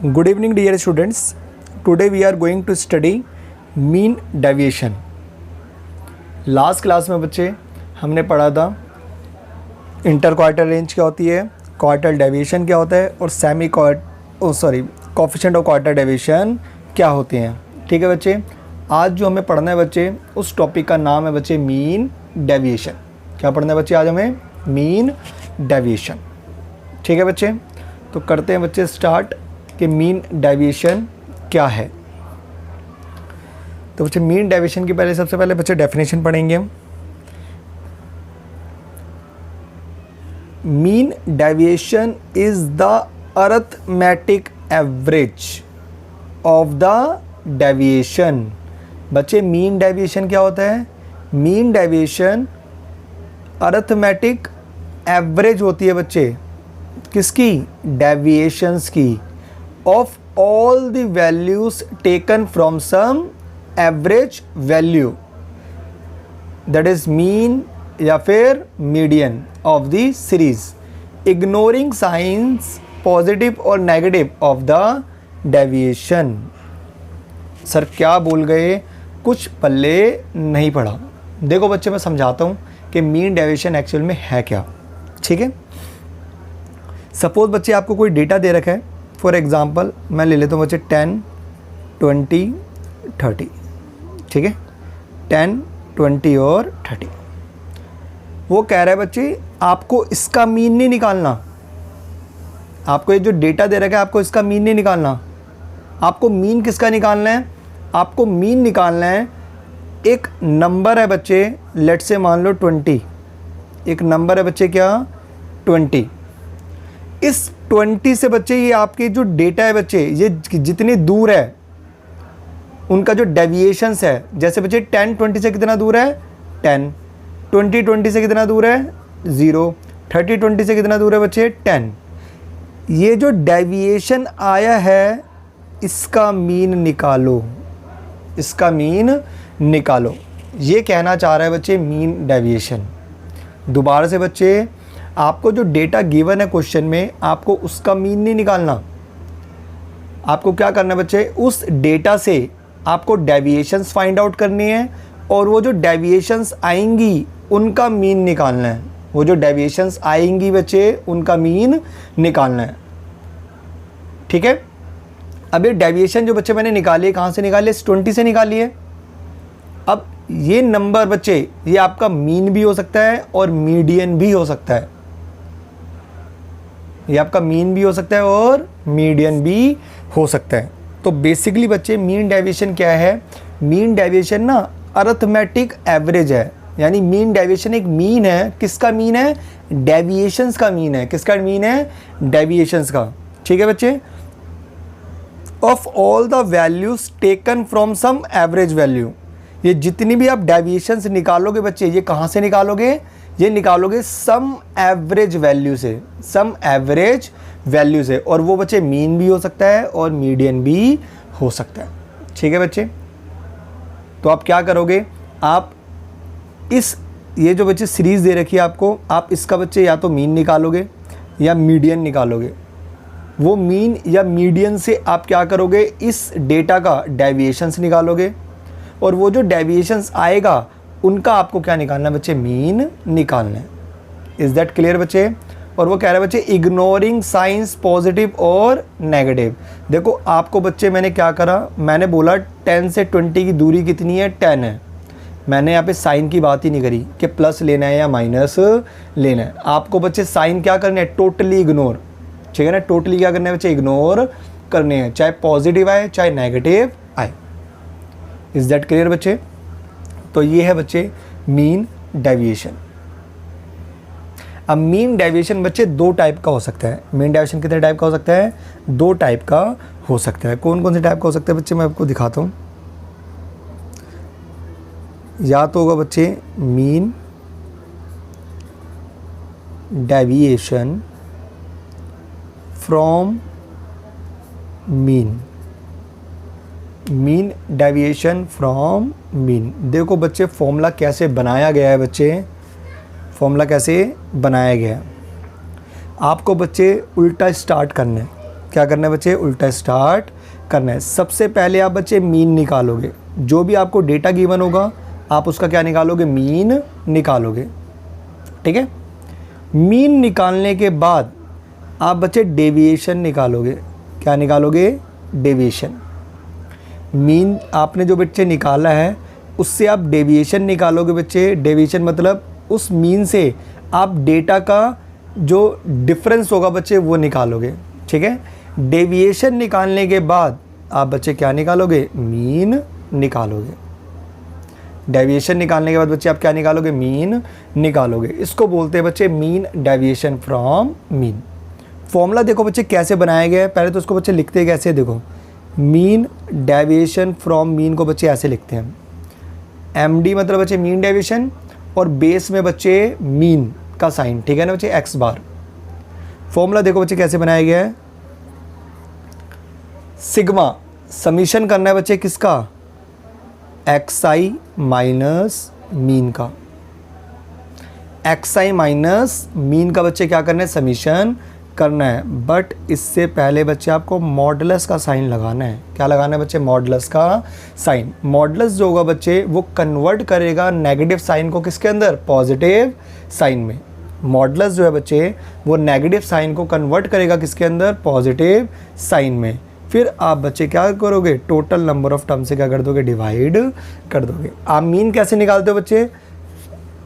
Good evening dear students. Today we are going to study mean deviation. Last class में बच्चे हमने पढ़ा था इंटर क्वार्टर रेंज क्या होती है, क्वार्टर डेविएशन क्या होता है और कोएफिशिएंट ऑफ क्वार्टर डेविएशन क्या होते हैं। ठीक है बच्चे, आज जो हमें पढ़ना है बच्चे उस टॉपिक का नाम है बच्चे मीन डेविएशन। क्या पढ़ना है बच्चे आज हमें? Mean deviation. ठीक है बच्चे, तो करते हैं बच्चे स्टार्ट कि मीन डेविएशन क्या है। तो बच्चे मीन डेविएशन की सबसे पहले बच्चे डेफिनेशन पढ़ेंगे हम। Mean deviation is the arithmetic average of the deviation. बच्चे मीन डेविएशन क्या होता है? मीन डेविएशन अरिथमेटिक एवरेज होती है बच्चे, किसकी? डेविएशंस की, of all the values taken from some average value, that is mean या फिर median of the series, ignoring signs positive और negative of the deviation. Sir क्या बोल गए, कुछ पल्ले नहीं पड़ा। देखो बच्चे मैं समझाता हूँ कि मीन डेविएशन एक्चुअल में है क्या। ठीक है, सपोज बच्चे आपको कोई डेटा दे रखा है, फॉर एग्जांपल मैं ले लेता हूँ बच्चे 10, 20, 30। ठीक है, 10, 20 और 30। वो कह रहा है बच्चे आपको इसका मीन नहीं निकालना, आपको ये जो डेटा दे रखा है आपको इसका मीन नहीं निकालना। आपको मीन किसका निकालना है? आपको मीन निकालना है, एक नंबर है बच्चे, लेट से मान लो 20, एक नंबर है बच्चे क्या? 20। इस 20 से बच्चे ये आपके जो डेटा है बच्चे, ये जितने दूर है उनका जो डेविएशंस है, जैसे बच्चे 10 20 से कितना दूर है? 10, 20 20 से कितना दूर है? 0, 30 20 से कितना दूर है बच्चे? 10। ये जो डेविएशन आया है इसका मीन निकालो, इसका मीन निकालो, ये कहना चाह रहा है बच्चे मीन डेविएशन। दोबारा से बच्चे आपको जो डेटा गिवन है क्वेश्चन में, आपको उसका मीन नहीं निकालना। आपको क्या करना है बच्चे, उस डेटा से आपको डेविएशंस फाइंड आउट करनी है और वो जो डेविएशंस आएंगी उनका मीन निकालना है। वो जो डेविएशंस आएंगी बच्चे उनका मीन निकालना है। ठीक है, अब ये डेविएशन जो बच्चे मैंने निकाली है, कहाँ से निकाली है? 20 से निकाली है। अब ये नंबर बच्चे ये आपका मीन भी हो सकता है और मीडियन भी हो सकता है। ये आपका मीन भी हो सकता है और मीडियन भी हो सकता है। तो बेसिकली बच्चे मीन डेविएशन क्या है? मीन डेविएशन ना अरिथमेटिक एवरेज है, यानी मीन डेविएशन एक मीन है। किसका मीन है? डेविएशंस का मीन है। किसका मीन है? डेविएशंस का। ठीक है बच्चे, of all the values taken from some average value. ये जितनी भी आप डेविएशंस निकालोगे बच्चे, ये कहाँ से निकालोगे? ये निकालोगे सम एवरेज वैल्यू से, सम एवरेज वैल्यू से, और वो बच्चे मीन भी हो सकता है और मीडियन भी हो सकता है। ठीक है बच्चे, तो आप क्या करोगे, आप इस ये जो बच्चे सीरीज़ दे रखी है आपको, आप इसका बच्चे या तो मीन निकालोगे या मीडियन निकालोगे। वो मीन या मीडियन से आप क्या करोगे, इस डेटा का डेविएशंस निकालोगे और वो जो डेविएशंस आएगा उनका आपको क्या निकालना है बच्चे? मीन निकालना है। इज़ दैट क्लियर बच्चे? और वो कह रहे हैं बच्चे इग्नोरिंग साइंस पॉजिटिव और नेगेटिव। देखो आपको बच्चे मैंने क्या करा, मैंने बोला 10 से 20 की दूरी कितनी है? 10 है। मैंने यहाँ पे साइन की बात ही नहीं करी कि प्लस लेना है या माइनस लेना है। आपको बच्चे साइन क्या करना है? Totally ignore. ठीक है ना, टोटली क्या करना है बच्चे? इग्नोर करने हैं, चाहे पॉजिटिव आए चाहे नेगेटिव आए। इज़ दैट क्लियर बच्चे? तो ये है बच्चे मीन डेविएशन। अब मीन डेविएशन बच्चे दो टाइप का हो सकता है। मीन डेविएशन कितने टाइप का हो सकता है? दो टाइप का हो सकता है। कौन कौन से टाइप का हो सकता है बच्चे? मैं आपको दिखाता हूँ। या तो होगा बच्चे mean deviation from mean, mean deviation from mean. देखो बच्चे फॉर्मूला कैसे बनाया गया है बच्चे, फॉर्मूला कैसे बनाया गया है। आपको बच्चे उल्टा स्टार्ट करना है। क्या करना है बच्चे, उल्टा स्टार्ट करना है। सबसे पहले आप बच्चे मीन निकालोगे, जो भी आपको डेटा गिवन होगा आप उसका क्या निकालोगे, मीन निकालोगे। ठीक है, मीन निकालने के बाद आप बच्चे डेविएशन निकालोगे। क्या निकालोगे, डेविएशन। मीन आपने जो बच्चे निकाला है उससे आप डेविएशन निकालोगे बच्चे। डेविएशन मतलब उस मीन से आप डेटा का जो डिफरेंस होगा बच्चे वो निकालोगे। ठीक है, डेविएशन निकालने के बाद आप बच्चे क्या निकालोगे, मीन निकालोगे। डेविएशन निकालने के बाद बच्चे आप क्या निकालोगे, मीन निकालोगे। इसको बोलते हैं बच्चे mean deviation from mean. Formula देखो बच्चे कैसे बनाया गया है, पहले तो उसको बच्चे लिखते कैसे, देखो मीन डेविएशन फ्रॉम मीन को बच्चे ऐसे लिखते हैं, MD मतलब बच्चे मीन डेविएशन, और बेस में बच्चे मीन का साइन। ठीक है ना बच्चे, x बार। फॉर्मूला देखो बच्चे कैसे बनाया गया है, सिग्मा समीशन करना है बच्चे किसका, xi माइनस मीन का। xi माइनस मीन का बच्चे क्या करना है, समीशन करना है। बट इससे पहले बच्चे आपको मॉडुलस का साइन लगाना है। क्या लगाना है बच्चे, मॉडुलस का साइन। मॉडुलस जो होगा बच्चे वो कन्वर्ट करेगा नेगेटिव साइन को किसके अंदर, पॉजिटिव साइन में। मॉडुलस जो है बच्चे वो नेगेटिव साइन को कन्वर्ट करेगा किसके अंदर, पॉजिटिव साइन में। फिर आप बच्चे क्या करोगे, टोटल नंबर ऑफ टर्म से क्या कर दोगे, डिवाइड कर दोगे। आप मीन कैसे निकालते हो बच्चे,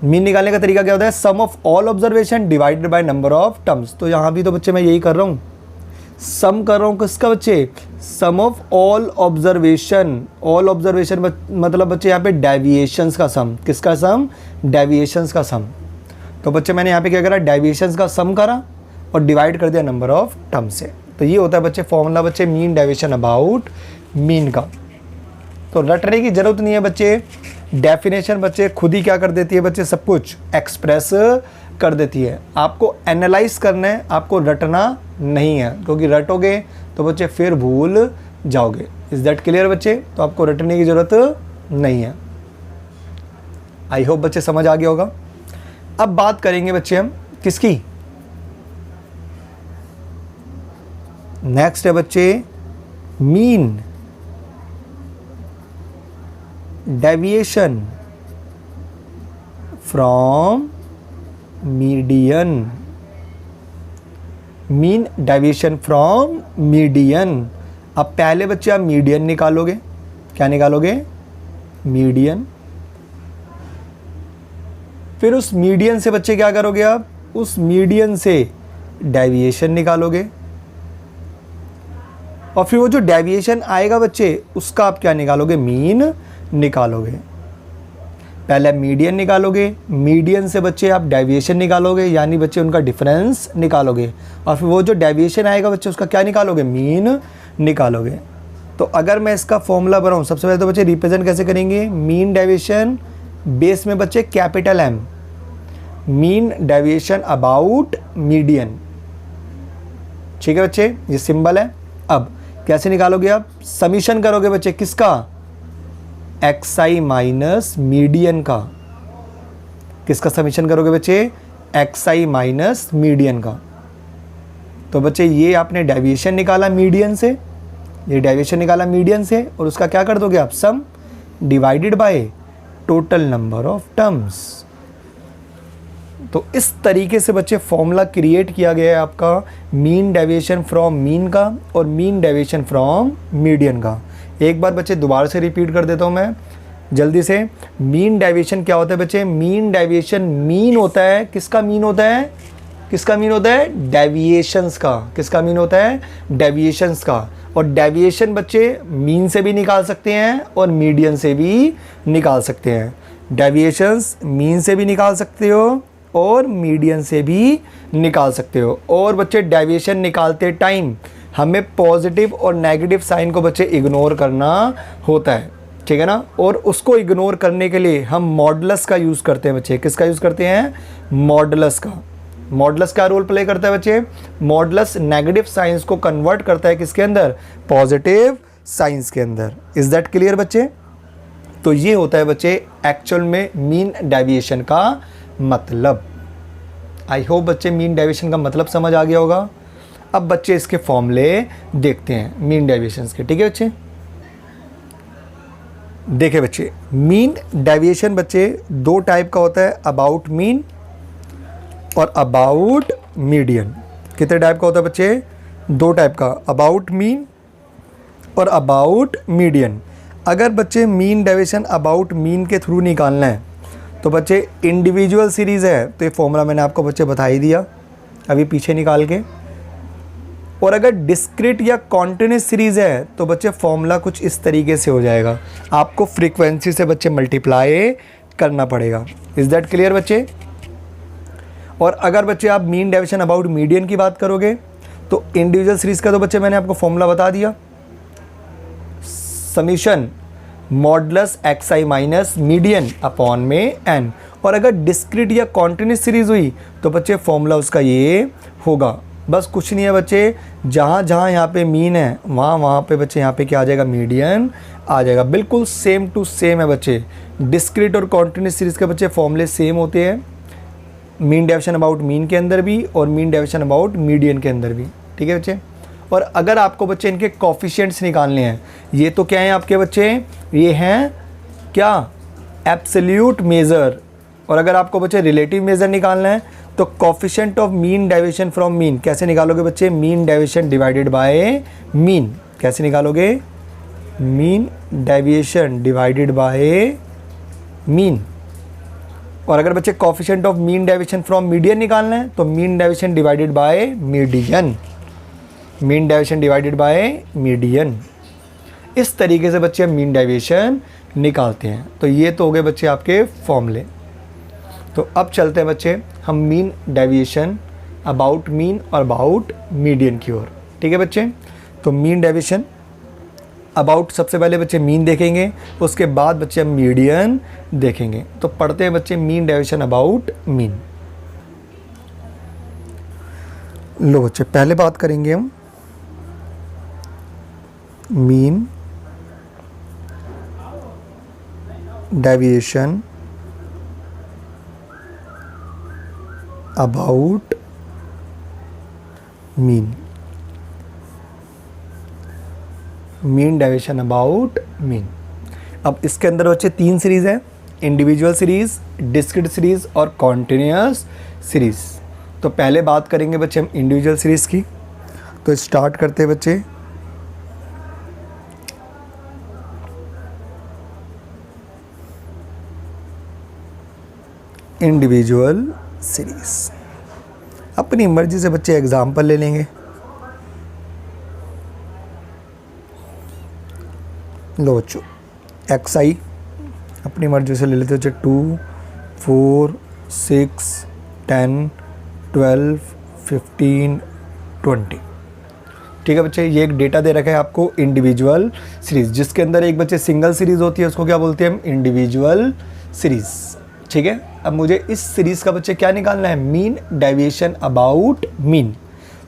मीन निकालने का तरीका क्या होता है, sum of all observation divided by number of terms. तो यहाँ भी तो बच्चे मैं यही कर रहा हूँ, सम कर रहा हूँ किसका बच्चे, sum of all observation. All observation मतलब बच्चे यहाँ पे डेविएशंस का सम। किसका सम, डेविएशंस का सम। तो बच्चे मैंने यहाँ पे क्या करा, डेविएशंस का सम करा और डिवाइड कर दिया नंबर ऑफ टर्म से। तो ये होता है बच्चे फॉर्मूला बच्चे मीन डेविएशन अबाउट मीन का। तो रटने की जरूरत नहीं है बच्चे, डेफिनेशन बच्चे खुद ही क्या कर देती है बच्चे, सब कुछ एक्सप्रेस कर देती है। आपको एनालाइज करना है, आपको रटना नहीं है, क्योंकि रटोगे तो बच्चे फिर भूल जाओगे। इज दैट क्लियर बच्चे, तो आपको रटने की ज़रूरत नहीं है। आई होप बच्चे समझ आ गया होगा। अब बात करेंगे बच्चे हम किसकी, नेक्स्ट है बच्चे mean deviation from median. Mean deviation from median. अब पहले बच्चे आप मीडियन निकालोगे। क्या निकालोगे, मीडियन। फिर उस मीडियन से बच्चे क्या करोगे, आप उस मीडियन से डेविएशन निकालोगे। और फिर वो जो डेविएशन आएगा बच्चे उसका आप क्या निकालोगे, मीन निकालोगे। पहले मीडियन निकालोगे, मीडियन से बच्चे आप डेविएशन निकालोगे, यानी बच्चे उनका डिफरेंस निकालोगे। और फिर वो जो डेविएशन आएगा बच्चे उसका क्या निकालोगे, मीन निकालोगे। तो अगर मैं इसका फॉर्मूला बनाऊँ, सबसे पहले तो बच्चे रिप्रेजेंट कैसे करेंगे, मीन डेविएशन बेस में बच्चे capital M, mean deviation about median. ठीक है बच्चे, ये सिंबल है। अब कैसे निकालोगे आप, समीशन करोगे बच्चे किसका, xi माइनस मीडियन का। किसका समीशन करोगे बच्चे, xi माइनस मीडियन का। तो बच्चे ये आपने डेविएशन निकाला मीडियन से, ये डेविएशन निकाला मीडियन से, और उसका क्या कर दोगे आप, सम divided by total number of terms. तो इस तरीके से बच्चे फॉर्मूला क्रिएट किया गया है आपका मीन डेविएशन फ्रॉम मीन का और मीन डेविएशन फ्रॉम मीडियन का। एक बार बच्चे दोबारा से रिपीट कर देता हूँ मैं जल्दी से। मीन डेविएशन क्या होता है बच्चे, मीन डेविएशन मीन होता है, किसका मीन होता है, किसका मीन होता है, डेविएशंस का। किसका मीन होता है, डेविएशंस का। और डेविएशन बच्चे मीन से भी निकाल सकते हैं और मीडियन से भी निकाल सकते हैं। डेविएशंस मीन से भी निकाल सकते हो और मीडियन से भी निकाल सकते हो। और बच्चे डेविएशन निकालते टाइम हमें पॉजिटिव और नेगेटिव साइन को बच्चे इग्नोर करना होता है, ठीक है ना। और उसको इग्नोर करने के लिए हम मॉडुलस का यूज़ करते हैं बच्चे। किसका यूज़ करते हैं, मॉडुलस का। मॉडुलस क्या रोल प्ले करता है बच्चे, मॉडुलस नेगेटिव साइंस को कन्वर्ट करता है किसके अंदर, पॉजिटिव साइंस के अंदर। इज दैट क्लियर बच्चे। तो ये होता है बच्चे एक्चुअल में मीन डेविएशन का मतलब। आई होप बच्चे मीन डेविएशन का मतलब समझ आ गया होगा। अब बच्चे इसके फॉर्मूले देखते हैं मीन डेविएशंस के। ठीक है बच्चे, देखे बच्चे, मीन डेविएशन बच्चे दो टाइप का होता है, अबाउट मीन और अबाउट मीडियन। कितने टाइप का होता है बच्चे? दो टाइप का, अबाउट मीन और अबाउट मीडियन। अगर बच्चे मीन डेविएशन अबाउट मीन के थ्रू निकालना है तो बच्चे इंडिविजुअल सीरीज़ है तो ये फॉर्मूला मैंने आपको बच्चे बता ही दिया अभी पीछे निकाल के। और अगर डिस्क्रीट या कॉन्टिन्यूस सीरीज़ है तो बच्चे फॉर्मूला कुछ इस तरीके से हो जाएगा, आपको फ्रीक्वेंसी से बच्चे मल्टीप्लाई करना पड़ेगा। इज़ दैट क्लियर बच्चे? और अगर बच्चे आप मीन डेविएशन अबाउट मीडियन की बात करोगे तो इंडिविजुअल सीरीज़ का तो बच्चे मैंने आपको फॉर्मूला बता दिया, समीशन मॉडुलस एक्स आई माइनस मीडियन अपॉन में एन। और अगर डिस्क्रीट या कॉन्टिन्यूस सीरीज़ हुई तो बच्चे फॉर्मूला उसका ये होगा, बस कुछ नहीं है बच्चे, जहाँ जहाँ यहाँ पे मीन है वहाँ पे बच्चे यहाँ पे क्या आ जाएगा? मीडियन आ जाएगा। बिल्कुल सेम टू सेम है बच्चे, डिस्क्रीट और कॉन्टिन्यूस सीरीज़ के बच्चे फॉर्मूले सेम होते हैं, मीन डेविएशन अबाउट मीन के अंदर भी और मीन डेविएशन अबाउट मीडियन के अंदर भी। ठीक है बच्चे, और अगर आपको बच्चे इनके कोफिशिएंट्स निकालने हैं, ये तो क्या है आपके बच्चे? ये हैं क्या? Absolute measure. और अगर आपको बच्चे रिलेटिव मेज़र निकालना है तो coefficient of mean deviation from mean कैसे निकालोगे बच्चे? Mean deviation divided by mean. कैसे निकालोगे? Mean deviation divided by mean. और अगर बच्चे coefficient of mean deviation from median निकालना है तो mean deviation divided by median, mean deviation divided by median. इस तरीके से बच्चे मीन डेविएशन निकालते हैं। तो ये तो हो गए बच्चे आपके फॉर्मूले। तो अब चलते हैं बच्चे हम मीन डेविएशन अबाउट मीन और अबाउट मीडियन की ओर। ठीक है बच्चे, तो मीन डेविएशन अबाउट सबसे पहले बच्चे मीन देखेंगे, उसके बाद बच्चे हम मीडियन देखेंगे। तो पढ़ते हैं बच्चे मीन डेविएशन अबाउट मीन। लो बच्चे, पहले बात करेंगे हम mean deviation about mean, mean deviation about mean. अब इसके अंदर बच्चे तीन सीरीज़ है, इंडिविजुअल सीरीज़, डिस्क्रीट सीरीज़ और कॉन्टिन्यूस सीरीज़। तो पहले बात करेंगे बच्चे हम इंडिविजुअल सीरीज़ की। तो स्टार्ट करते हैं बच्चे इंडिविजुअल सीरीज़। अपनी मर्जी से बच्चे एग्जाम्पल ले लेंगे। लो बच्चों, एक्स आई अपनी मर्जी से ले लेते बच्चे 2, 4, 6, 10, 12, 15, 20। ठीक है बच्चे, ये एक डेटा दे रखा है आपको इंडिविजुअल सीरीज़, जिसके अंदर एक बच्चे सिंगल सीरीज़ होती है, उसको क्या बोलते हैं हम? Individual series. ठीक है, अब मुझे इस सीरीज़ का बच्चे क्या निकालना है? Mean deviation about mean.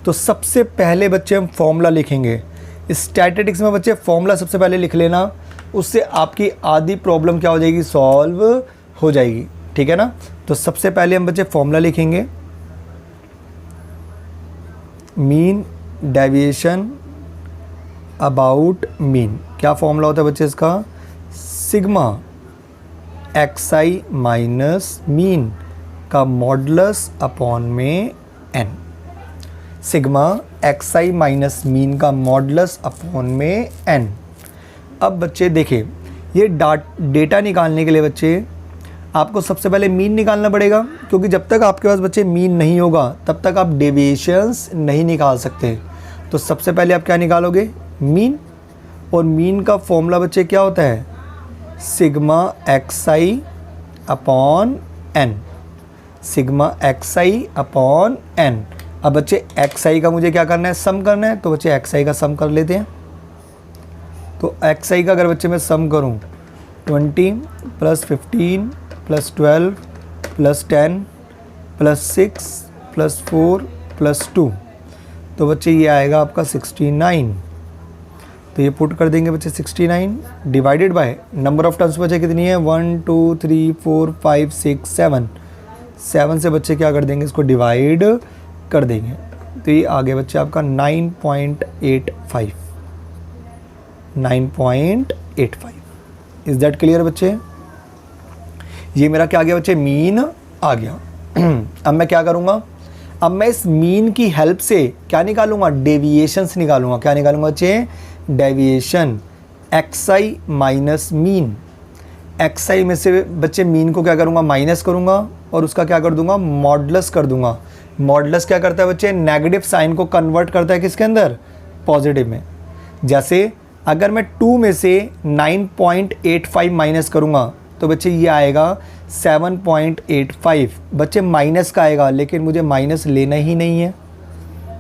तो सबसे पहले बच्चे हम फॉर्मूला लिखेंगे। स्टैटिस्टिक्स में बच्चे फॉर्मूला सबसे पहले लिख लेना, उससे आपकी आधी प्रॉब्लम क्या हो जाएगी? सॉल्व हो जाएगी। ठीक है ना? तो सबसे पहले हम बच्चे फॉर्मूला लिखेंगे, मीन डेविएशन अबाउट मीन। क्या फॉर्मूला होता है बच्चे इसका? सिग्मा एक्स आई माइनस मीन का मॉडुलस अपॉन में एन। सिग्मा एक्स आई माइनस मीन का मॉडुलस अपॉन में एन। अब बच्चे देखिए, ये डेटा निकालने के लिए बच्चे आपको सबसे पहले मीन निकालना पड़ेगा, क्योंकि जब तक आपके पास बच्चे मीन नहीं होगा तब तक आप डेविएशंस नहीं निकाल सकते। तो सबसे पहले आप क्या निकालोगे? मीन। और मीन का फॉर्मूला बच्चे क्या होता है? सिग्मा एक्स आई अपॉन एन, सिग्मा एक्स आई अपॉन एन। अब बच्चे एक्स आई का मुझे क्या करना है? सम करना है। तो बच्चे एक्स आई का सम कर लेते हैं। तो एक्स आई का अगर बच्चे मैं सम करूं 20 + 15 + 12 + 10 + 6 + 4 + 2, तो बच्चे ये आएगा आपका 69। तो ये पुट कर देंगे बच्चे 69 divided by number of terms बच्चे कितनी है? 1 2 3 4 5 6 7। 7 से बच्चे क्या कर देंगे? इसको डिवाइड कर देंगे। तो ये आ गया बच्चे आपका 9.85। 9.85। इज दैट क्लियर बच्चे? ये मेरा क्या आ गया बच्चे? मीन आ गया। अब मैं क्या करूँगा? अब मैं इस मीन की हेल्प से क्या निकालूंगा? डेविएशंस निकालूंगा। क्या निकालूंगा बच्चे? Deviation. XI minus mean. XI में से बच्चे मीन को क्या करूंगा? माइनस करूंगा और उसका क्या कर दूंगा? मॉडुलस कर दूंगा। मॉडुलस क्या करता है बच्चे? नेगेटिव साइन को कन्वर्ट करता है किसके अंदर? पॉजिटिव में। जैसे अगर मैं 2 में से 9.85 माइनस करूंगा तो बच्चे ये आएगा 7.85। बच्चे माइनस का आएगा, लेकिन मुझे माइनस लेना ही नहीं है,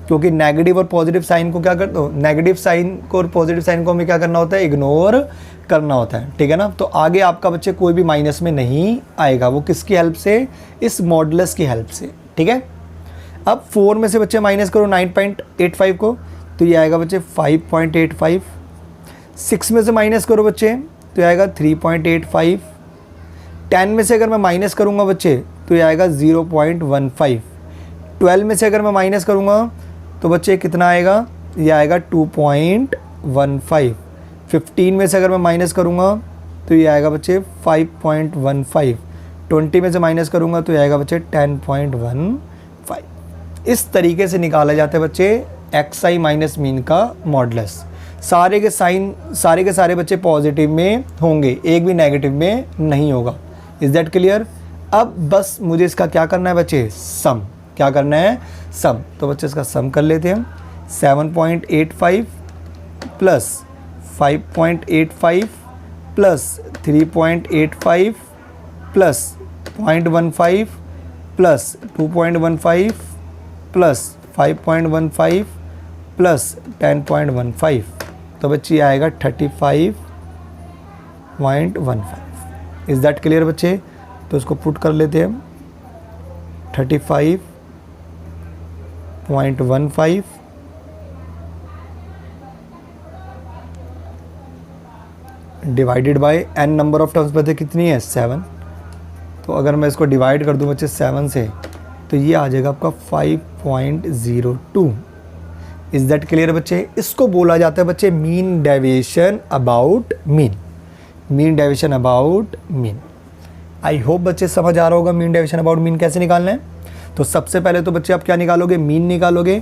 क्योंकि नेगेटिव और पॉजिटिव साइन को क्या कर दो, नेगेटिव साइन को और पॉजिटिव साइन को हमें क्या करना होता है? इग्नोर करना होता है। ठीक है ना? तो आगे आपका बच्चे कोई भी माइनस में नहीं आएगा। वो किसकी हेल्प से? इस मॉडुलस की हेल्प से। ठीक है। अब 4 में से बच्चे माइनस करो 9.85 को, तो ये आएगा बच्चे 5.85। 6 में से माइनस करो बच्चे तो ये आएगा 3.85। 10 में से अगर मैं माइनस करूंगा बच्चे तो ये आएगा 0.15। 12 में से अगर मैं माइनस करूंगा तो बच्चे कितना आएगा? ये आएगा 2.15। 15 में से अगर मैं माइनस करूंगा तो ये आएगा बच्चे 5.15। 20 में से माइनस करूंगा तो ये आएगा बच्चे 10.15। इस तरीके से निकाला जाता है बच्चे एक्स आई माइनस मीन का मॉडुलस। सारे के सारे बच्चे पॉजिटिव में होंगे, एक भी नेगेटिव में नहीं होगा। Is that clear? अब बस मुझे इसका क्या करना है बच्चे? सम। क्या करना है? सम। तो बच्चे इसका सम कर लेते हैं। 7.85 plus 5.85 plus 3.85 plus 0.15 plus 2.15 plus 5.15 plus 10.15। तो बच्चे आएगा 35.15। इज़ दैट क्लियर बच्चे? तो इसको पुट कर लेते हैं। 35.15 divided by n number of terms पता कितनी है? 7। तो अगर मैं इसको डिवाइड कर दूं बच्चे 7 से तो ये आ जाएगा आपका 5.02। इज़ दैट क्लियर बच्चे? इसको बोला जाता है बच्चे mean deviation about mean. Mean deviation about mean. I hope बच्चे समझ आ रहा होगा मीन डेविएशन अबाउट मीन कैसे निकालना है। तो सबसे पहले तो बच्चे आप क्या निकालोगे? मीन निकालोगे।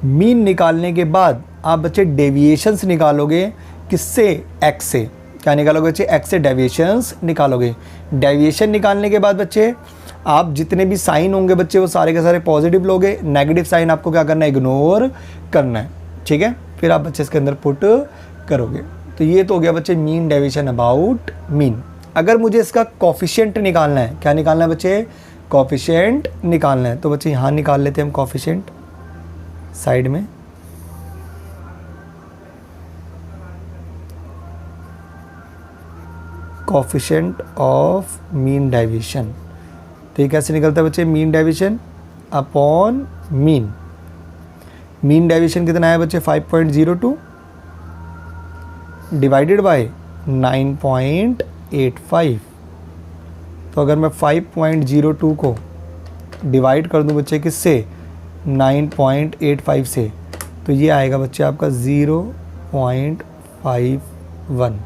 मीन निकालने के बाद आप बच्चे डेविएशंस निकालोगे। किससे? एक्स से। क्या निकालोगे बच्चे? एक्स से डेविएशंस निकालोगे। डेविएशन निकालने के बाद बच्चे आप जितने भी साइन होंगे बच्चे वो सारे के सारे पॉजिटिव लोगे। नेगेटिव साइन आपको क्या करना है? इग्नोर करना है। ठीक है। फिर आप बच्चे इसके अंदर पुट करोगे। तो ये तो हो गया बच्चे मीन डेविएशन अबाउट मीन। अगर मुझे इसका कोफिशिएंट निकालना है, क्या निकालना है बच्चे? कोफिशिएंट निकालना है। तो बच्चे यहाँ निकाल लेते हैं हम कोफिशिएंट साइड में। Coefficient of mean deviation. तो ये कैसे निकलता है बच्चे? Mean deviation upon mean. Mean deviation कितना है बच्चे? 5.02 डिवाइडेड बाय 9.85। तो अगर मैं 5.02 को डिवाइड कर दूं बच्चे किससे? 9.85 से, तो ये आएगा बच्चे आपका 0.51।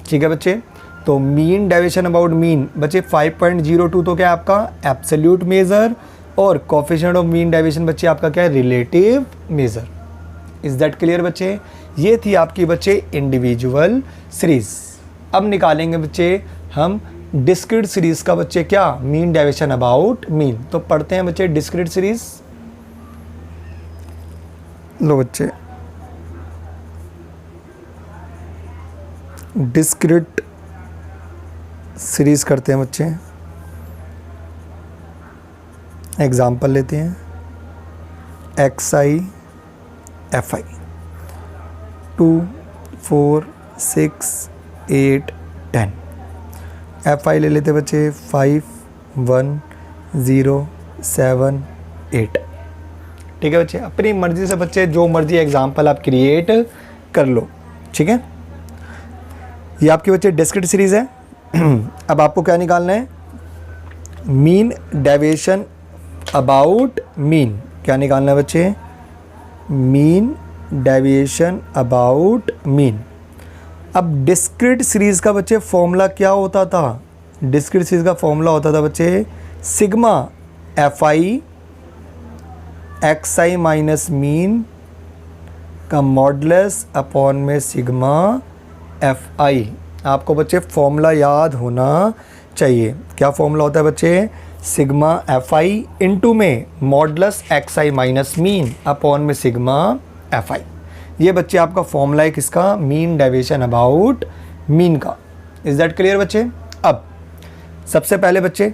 ठीक है बच्चे। तो मीन डेविएशन अबाउट मीन बच्चे 5.02 तो क्या है आपका? एब्सोल्यूट मेजर, और कोफिशिएंट ऑफ मीन डेविएशन बच्चे आपका क्या है? Relative major. Is that clear बच्चे? ये थी आपकी बच्चे इंडिविजुअल सीरीज। अब निकालेंगे बच्चे हम डिस्क्रीट सीरीज का बच्चे क्या? Mean deviation about mean. तो पढ़ते हैं बच्चे डिस्क्रीट सीरीज। लो बच्चे, डिस्क्रीट सीरीज करते हैं बच्चे। एग्जाम्पल लेते हैं x I F I 2, 4, 6, 8, 10। F I ले लेते बच्चे 5, 1, 0, 7, 8। ठीक है बच्चे। अपनी मर्जी से बच्चे जो मर्जी एग्जाम्पल आप क्रिएट कर लो। ठीक है। ये आपकी बच्चे डिस्क्रीट सीरीज है। अब आपको क्या निकालना है? Mean deviation about mean. क्या निकालना है बच्चे, मीन डेविएशन अबाउट मीन। अब डिस्क्रीट सीरीज़ का बच्चे फॉर्मूला क्या होता था, डिस्क्रीट सीरीज़ का फॉर्मूला होता था बच्चे sigma F I X I minus mean का मॉडुलस अपॉन में सिग्मा एफ आई। आपको बच्चे फॉर्मूला याद होना चाहिए। क्या फॉर्मूला होता है बच्चे, सिग्मा एफ आई इंटू में मॉडुलस एक्स आई माइनस मीन अपॉन में सिग्मा एफ आई। ये बच्चे आपका फॉर्मूला है किसका, मीन डेविएशन अबाउट मीन का। इज दैट क्लियर बच्चे। अब सबसे पहले बच्चे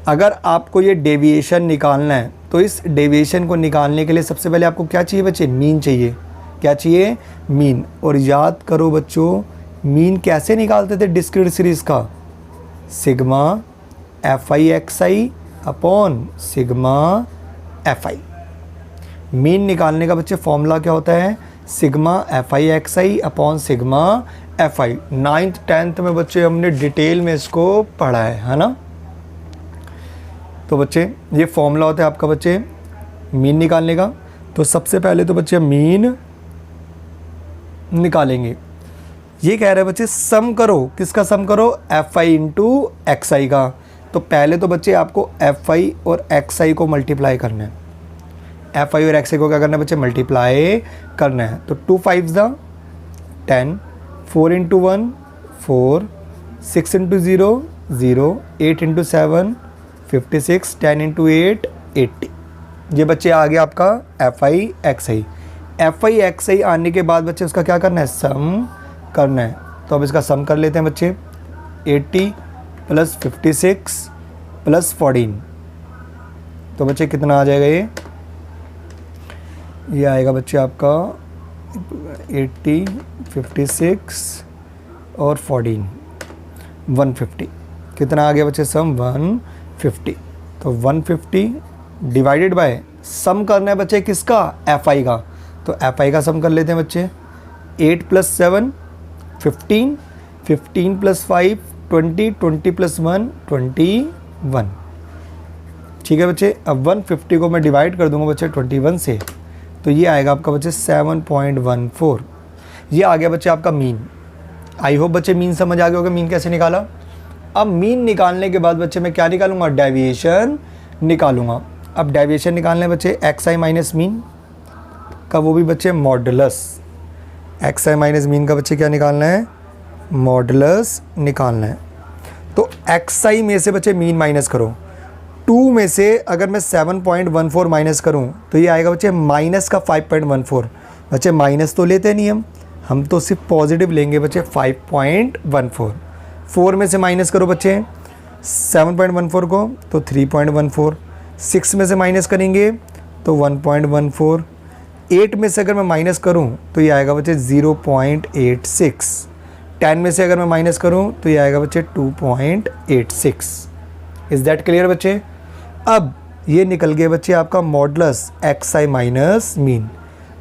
अगर आपको ये डेविएशन निकालना है तो इस डेविएशन को निकालने के लिए सबसे पहले आपको क्या चाहिए बच्चे, मीन चाहिए। क्या चाहिए, मीन। और याद करो बच्चों मीन कैसे निकालते थे डिस्क्रीट सीरीज़ का, sigma F I X I upon sigma F I. Mean निकालने का बच्चे फॉर्मूला क्या होता है, sigma F I X I upon sigma F I. 9th 10th में बच्चे हमने डिटेल में इसको पढ़ा है ना। तो बच्चे ये फॉर्मूला होता है आपका बच्चे मीन निकालने का। तो सबसे पहले तो बच्चे मीन निकालेंगे। ये कह रहे हैं बच्चे सम करो, किसका सम करो, एफ आई इंटू एक्स आई का। तो पहले तो बच्चे आपको एफ आई और एक्स आई को मल्टीप्लाई करना है। एफ आई और एक्स आई को क्या करना है बच्चे, मल्टीप्लाई करना है। तो 2 5 10, 4 इंटू 1 4, 6 इंटू 0 0, 8 इंटू 7 56, 10 इंटू 8 80। ये बच्चे आ गया आपका F I X I. F I X I आने के बाद बच्चे उसका क्या करना है, सम करना है। तो अब इसका सम कर लेते हैं बच्चे, 80 प्लस 56 प्लस 14। तो बच्चे कितना आ जाएगा, ये आएगा बच्चे आपका 80 56 और 14 150। कितना आ गया बच्चे सम, 150। तो 150 डिवाइडेड बाय सम करना है बच्चे किसका, एफ आई का। तो एफ आई का सम कर लेते हैं बच्चे, 8 प्लस 7 15, 15 प्लस 5 20, 20 प्लस 1 21। ठीक है बच्चे। अब 150 को मैं डिवाइड कर दूंगा बच्चे 21 से, तो ये आएगा आपका बच्चे 7.14। ये आ गया बच्चे आपका मीन। आई होप बच्चे मीन समझ आ गया होगा मीन कैसे निकाला। अब मीन निकालने के बाद बच्चे मैं क्या निकालूंगा, डेविएशन निकालूंगा। अब डेविएशन निकालने बच्चे एक्स आई माइनस मीन का, वो भी बच्चे मॉडुलस। एक्स आई माइनस मीन का बच्चे क्या निकालना है, मॉडुलस निकालना है। तो एक्स आई में से बच्चे मीन माइनस करो। 2 में से अगर मैं 7.14 माइनस करूं तो ये आएगा बच्चे माइनस का 5.14। बच्चे माइनस तो लेते नहीं हम तो सिर्फ पॉजिटिव लेंगे बच्चे 5.14। 4 में से माइनस करो बच्चे 7.14 को तो 3.14। 6 में से माइनस करेंगे तो 1.14। 8 में से अगर मैं माइनस करूं तो ये आएगा बच्चे 0.86। 10 में से अगर मैं माइनस करूं तो ये आएगा बच्चे 2.86। इज़ दैट क्लियर बच्चे। अब ये निकल गए बच्चे आपका मॉडुलस एक्स आई माइनस मीन।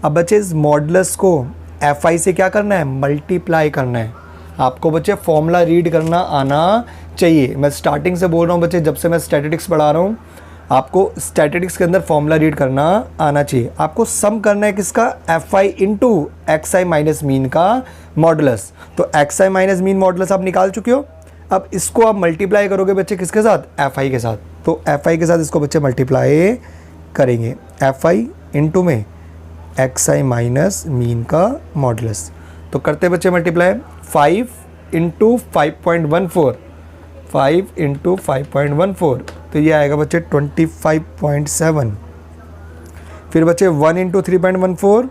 अब बच्चे इस मॉडुलस को एफ आई से क्या करना है, मल्टीप्लाई करना है। आपको बच्चे फॉर्मूला रीड करना आना चाहिए। मैं स्टार्टिंग से बोल रहा हूँ बच्चे, जब से मैं स्टैटिस्टिक्स पढ़ा रहा हूँ आपको स्टैटिस्टिक्स के अंदर फॉर्मूला रीड करना आना चाहिए। आपको सम करना है किसका, F I into x I minus mean का मॉडुलस। तो एक्स आई माइनस मीन मॉडुलस आप निकाल चुके हो। अब इसको आप मल्टीप्लाई करोगे बच्चे किसके साथ, एफ आई के साथ। तो एफ आई के साथ इसको बच्चे मल्टीप्लाई करेंगे, एफ आई इंटू में एक्स आई माइनस मीन का मॉडुलस। तो करते बच्चे मल्टीप्लाई, 5 इंटू 5.14, 5 इंटू 5.14 तो ये आएगा बच्चे 25.7। फिर बच्चे 1 इंटू 3.14,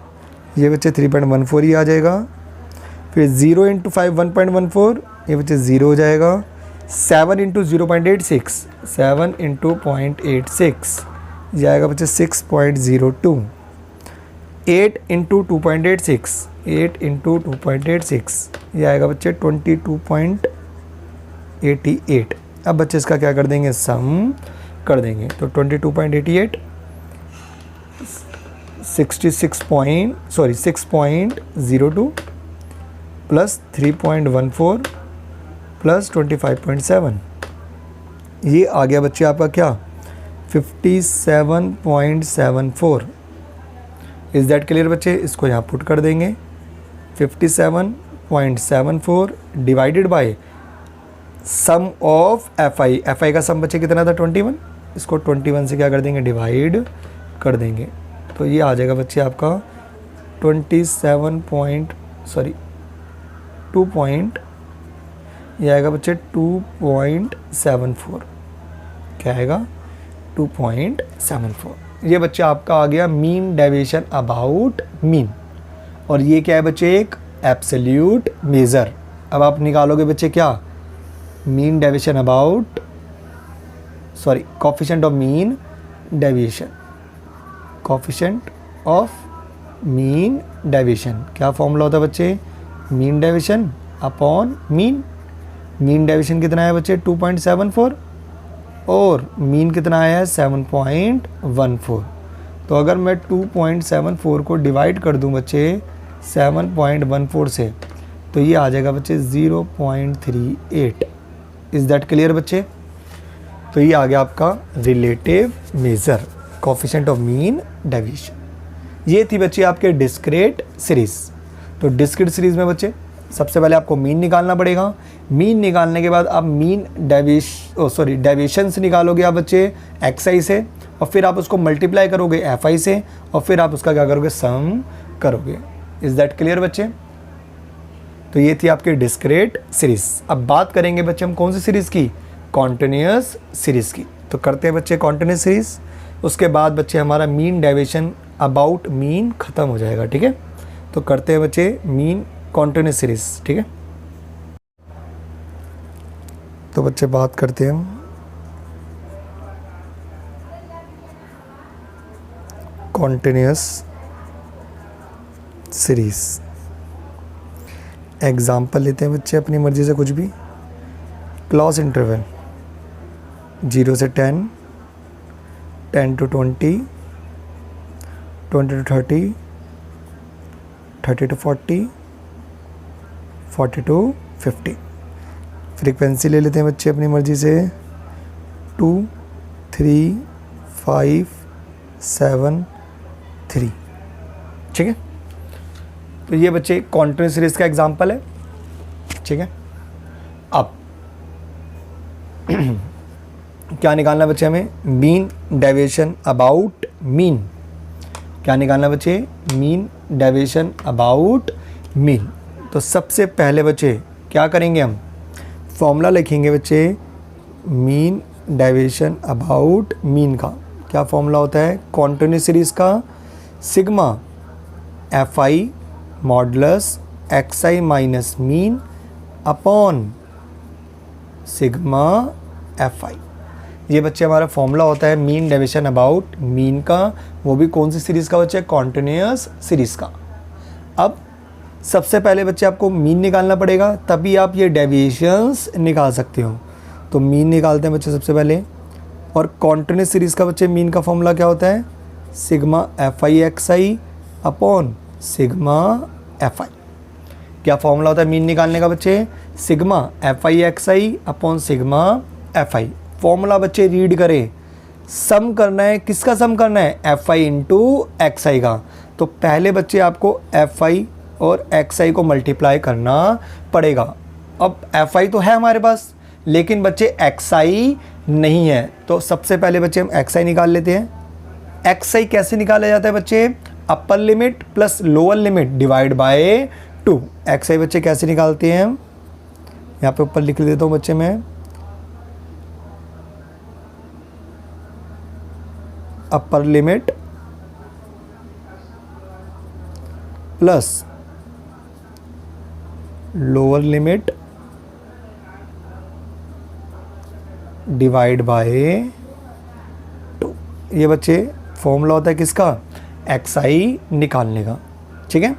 ये बच्चे 3.14 ही आ जाएगा। फिर 0 इंटू 5 1.14, ये बच्चे 0 हो जाएगा। 7 इंटू 0.86, 7 इंटू 0.86 ये आएगा बच्चे 6.02। 8 इंटू 2.86, 8 इंटू 2.86 ये आएगा बच्चे 22.88। अब बच्चे इसका क्या कर देंगे, सम कर देंगे। तो 22.88 6.02 प्लस 3.14 प्लस 25.7 ये आ गया बच्चे आपका क्या, 57.74। इज़ दैट क्लियर बच्चे? इसको यहाँ पुट कर देंगे 57.74 divided by sum of F I का सम बच्चे कितना था 21, इसको 21 से क्या कर देंगे डिवाइड कर देंगे, तो ये आ जाएगा बच्चे आपका 2 ये आएगा बच्चे 2.74, क्या आएगा 2.74। ये बच्चे आपका आ गया मीन डेविएशन अबाउट मीन, और ये क्या है बच्चे एक एब्सोल्यूट मेज़र। अब आप निकालोगे बच्चे क्या mean deviation about coefficient of mean deviation, coefficient of mean deviation क्या फॉर्मूला होता है बच्चे, mean deviation upon mean. Mean deviation कितना है बच्चे 2.74 और मीन कितना आया है 7.14। तो अगर मैं 2.74 को डिवाइड कर दूं बच्चे 7.14 से, तो ये आ जाएगा बच्चे 0.38। इज़ दैट क्लियर बच्चे? तो ये आ गया आपका relative measure coefficient of mean deviation. ये थी बच्चे आपके डिस्क्रीट सीरीज़। तो डिस्क्रीट सीरीज़ में बच्चे सबसे पहले आपको मीन निकालना पड़ेगा। मीन निकालने के बाद आप मीन डेविएशन से निकालोगे आप बच्चे एक्स से, और फिर आप उसको मल्टीप्लाई करोगे एफ से, और फिर आप उसका क्या करोगे सम करोगे। इज़ दैट क्लियर बच्चे? तो ये थी आपकी डिस्क्रीट सीरीज़। अब बात करेंगे बच्चे हम कौन सी सीरीज़ की, कॉन्टिन्यूअस सीरीज़ की। तो करते हैं बच्चे कॉन्टिन्यूअस सीरीज़, उसके बाद बच्चे हमारा मीन डेविएशन अबाउट मीन ख़त्म हो जाएगा, ठीक है। तो करते हैं बच्चे मीन कॉन्टिन्यूअस सीरीज़, ठीक है। तो बच्चे बात करते हैं हम कॉन्टिन्यूअस सीरीज़। एग्जाम्पल लेते हैं बच्चे अपनी मर्ज़ी से कुछ भी। क्लॉज इंटरवल 0 से 10, 10 to 20, 20 to 30, 30 to 40, 40 to 50। Frequency ले लेते हैं बच्चे अपनी मर्ज़ी से 2, 3, 5, 7, 3, ठीक है। तो ये बच्चे कॉन्टिन्यूअस सीरीज़ का एग्जांपल है, ठीक है। अब क्या निकालना बच्चे हमें, मीन डेविएशन अबाउट मीन। क्या निकालना बच्चे, मीन डेविएशन अबाउट मीन। तो सबसे पहले बच्चे क्या करेंगे, हम फॉर्मूला लिखेंगे बच्चे मीन डेविएशन अबाउट मीन का। क्या फॉर्मूला होता है कॉन्टिन्यूअस सीरीज़ का, sigma F I modulus x I minus mean upon sigma F I. ये बच्चे हमारा फॉर्मूला होता है मीन डेविएशन अबाउट मीन का, वो भी कौन सी सीरीज़ का बच्चे, कॉन्टिन्यूअस सीरीज़ का। अब सबसे पहले बच्चे आपको मीन निकालना पड़ेगा, तभी आप ये डेविएशंस निकाल सकते हो। तो मीन निकालते हैं बच्चे सबसे पहले, और कॉन्टिन्यूअस सीरीज़ का बच्चे मीन का फॉर्मूला क्या होता है, sigma F I X I upon sigma F I. क्या फॉर्मूला होता है मीन निकालने का बच्चे, sigma F I X I upon sigma F I. Formula बच्चे रीड करें, सम करना है, किसका सम करना है, एफ आई इंटू एक्स आई का। तो पहले बच्चे आपको एफ आई और एक्स आई को मल्टीप्लाई करना पड़ेगा। अब एफ आई तो है हमारे पास, लेकिन बच्चे एक्स आई नहीं है। तो सबसे पहले बच्चे हम एक्स आई निकाल लेते हैं। एक्स आई कैसे निकाला जाता है बच्चे, upper limit plus lower limit divide by 2। X I बच्चे कैसे निकालते हैं, हम यहाँ पे ऊपर लिख देता हूँ बच्चे मैं, अपर limit plus lower limit divide by 2। ये बच्चे फॉर्मूला होता है किसका, एक्स आई निकालने का, ठीक है।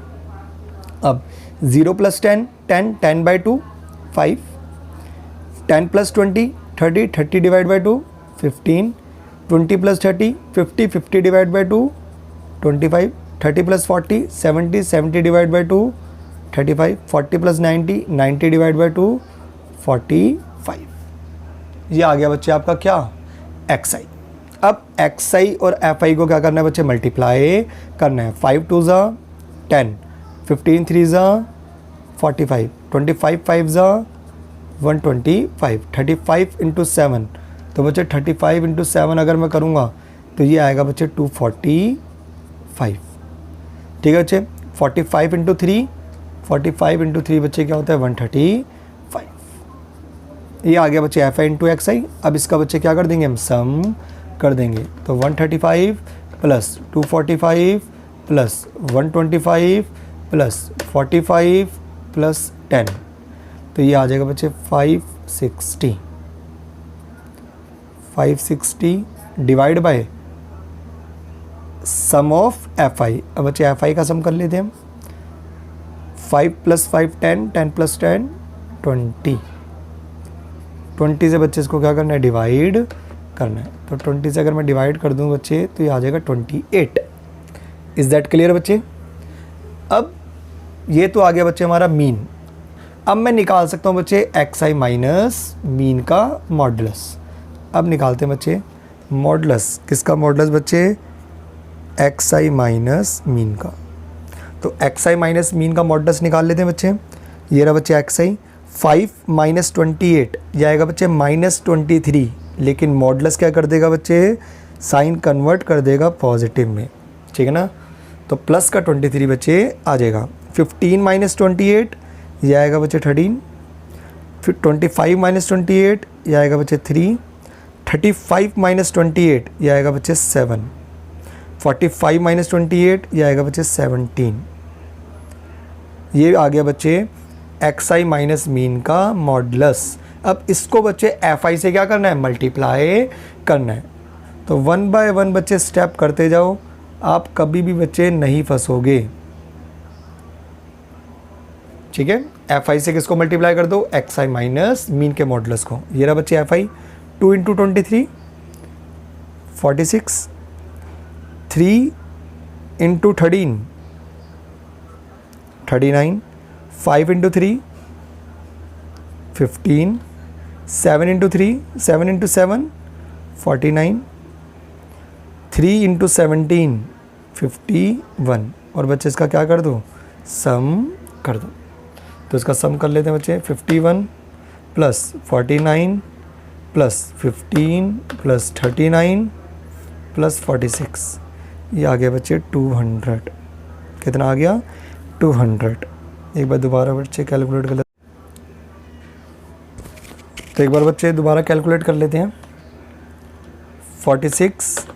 अब 0 + 10, 10, 10 by 2, 5, 10 + 20, 30, 30 divide by 2, 15, 20 + 30, 50, 50 divide by 2, 25, 30 + 40, 70, 70 divide by 2, 35, 40 + 90, 90 divide by 2, 45। ये आ गया बच्चे आपका क्या, एक्स आई। अब एक्स आई और एफ आई को क्या करना है बच्चे, मल्टीप्लाई करना है। 5 2 ज़ा 10, 15 3 ज़ा 45, 25 5 ज़ा 125, 35 इंटू 7, तो बच्चे 35 इंटू 7 अगर मैं करूँगा तो ये आएगा बच्चे 245। ठीक है बच्चे, 45 इंटू 3, 45 इंटू 3 बच्चे क्या होता है 135। ये आ गया बच्चे एफ आई इंटू एक्स आई। अब इसका बच्चे क्या कर देंगे, हम सम कर देंगे। तो 135 प्लस 245 प्लस 125 प्लस 45 प्लस 10, तो ये आ जाएगा बच्चे 560 divide by sum of F I. अब बच्चे एफ आई का सम कर लेते हैं हम। 5 + 5 10, 10 + 10 20, 20 से बच्चे इसको क्या करना है, डिवाइड करना है। तो 20 से अगर मैं डिवाइड कर दूं बच्चे तो ये आ जाएगा 28। इज़ दैट क्लियर बच्चे? अब ये तो आ गया बच्चे हमारा मीन। अब मैं निकाल सकता हूँ बच्चे एक्स आई माइनस मीन का मॉडुलस। अब निकालते हैं बच्चे मॉडुलस, किसका मॉडुलस बच्चे, एक्स आई माइनस मीन का। तो एक्स आई माइनस मीन का मॉडुलस निकाल लेते हैं बच्चे। ये रहा बच्चे एक्स आई, 5 - 28 ये आएगा बच्चे -23, लेकिन मॉडुलस क्या कर देगा बच्चे, साइन कन्वर्ट कर देगा पॉजिटिव में। ठीक है ना, तो प्लस का 23 बच्चे आ जाएगा। 15 - 28 ये आएगा बच्चे 13, फिर 25 - 28 ये आएगा बच्चे 3, 35 - 28 ये आएगा बच्चे 7, 45 - 28 ये आएगा बच्चे 17। ये आ गया बच्चे एक्स आई माइनस मीन का मॉडुलस। अब इसको बच्चे एफ आई से क्या करना है, मल्टीप्लाई करना है। तो 1 बाय 1 बच्चे स्टेप करते जाओ, आप कभी भी बच्चे नहीं फंसोगे। ठीक है, एफ आई से किसको मल्टीप्लाई कर दो, एक्स आई माइनस मीन के मॉडुलस को। ये रहा बच्चे एफ आई, 2 × 23 46, 3 × 13 39, 5 × 3 15, 7 × 3 7 × 7 49, 3 × 17 51। और बच्चे इसका क्या कर दो, सम कर दो। तो इसका सम कर लेते हैं बच्चे, 51 + 49 + 15 + 39 + 46, ये आ गया बच्चे 200। कितना आ गया, 200। एक बार दोबारा बच्चे कैलकुलेट कर लेते, तो एक बार बच्चे दोबारा कैलकुलेट कर लेते हैं। 46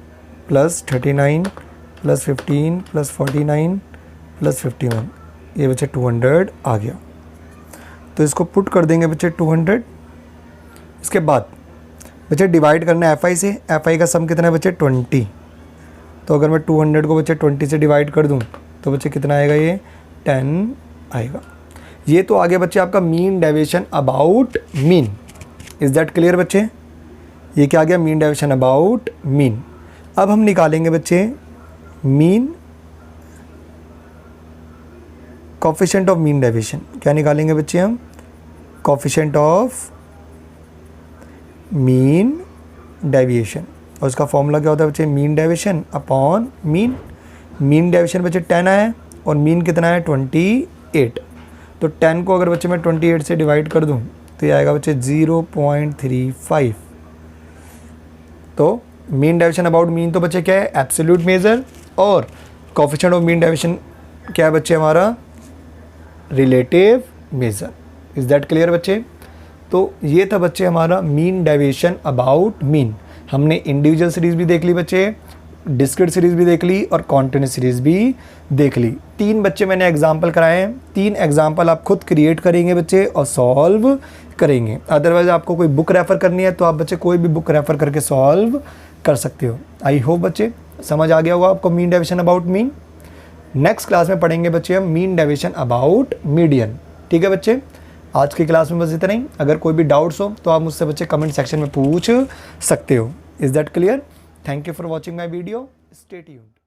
+ 39 + 15 + 49 + 51, ये बच्चे 200 आ गया। तो इसको पुट कर देंगे बच्चे 200। इसके बाद बच्चे डिवाइड करना है एफ आई से। एफ आई का सम कितना है बच्चे 20। तो अगर मैं 200 को बच्चे 20 से डिवाइड कर दूं तो बच्चे कितना आएगा, ये 10 आएगा। ये तो आगे बच्चे आपका mean deviation about mean. Is that clear बच्चे? ये क्या आ गया, मीन डेविएशन अबाउट मीन। अब हम निकालेंगे बच्चे mean coefficient of mean deviation. क्या निकालेंगे बच्चे हम, कोफिशिएंट ऑफ मीन डेविएशन। और उसका फॉर्मूला क्या होता है बच्चे, mean deviation upon mean. Mean deviation बच्चे 10 आया और मीन कितना है 28। तो 10 को अगर बच्चे मैं 28 से डिवाइड कर दूं तो ये आएगा बच्चे 0.35। तो मीन डेविएशन अबाउट मीन तो बच्चे क्या है, एब्सोल्यूट मेजर। और कोफिशिएंट ऑफ मीन डेविएशन क्या है बच्चे, हमारा relative major. Is that clear बच्चे? तो ये था बच्चे हमारा मीन डेविएशन अबाउट मीन। हमने इंडिविजुअल सीरीज़ भी देख ली बच्चे, डिस्क्रीट सीरीज़ भी देख ली और कॉन्टिन्यूस सीरीज़ भी देख ली। 3 बच्चे मैंने एग्जाम्पल कराए हैं। 3 एग्जाम्पल आप खुद क्रिएट करेंगे बच्चे और सॉल्व करेंगे। अदरवाइज़ आपको कोई बुक रेफ़र करनी है तो आप बच्चे कोई भी बुक रेफ़र करके सॉल्व कर सकते हो। आई होप बच्चे समझ आ गया होगा आपको mean deviation about mean. Next class में पढ़ेंगे बच्चे हम मीन डेविएशन अबाउट मीडियन। ठीक है बच्चे, आज की क्लास में बस इतना ही। अगर कोई भी डाउट्स हो तो आप मुझसे बच्चे कमेंट सेक्शन में पूछ सकते हो। Is that clear? Thank you for watching my video. Stay tuned.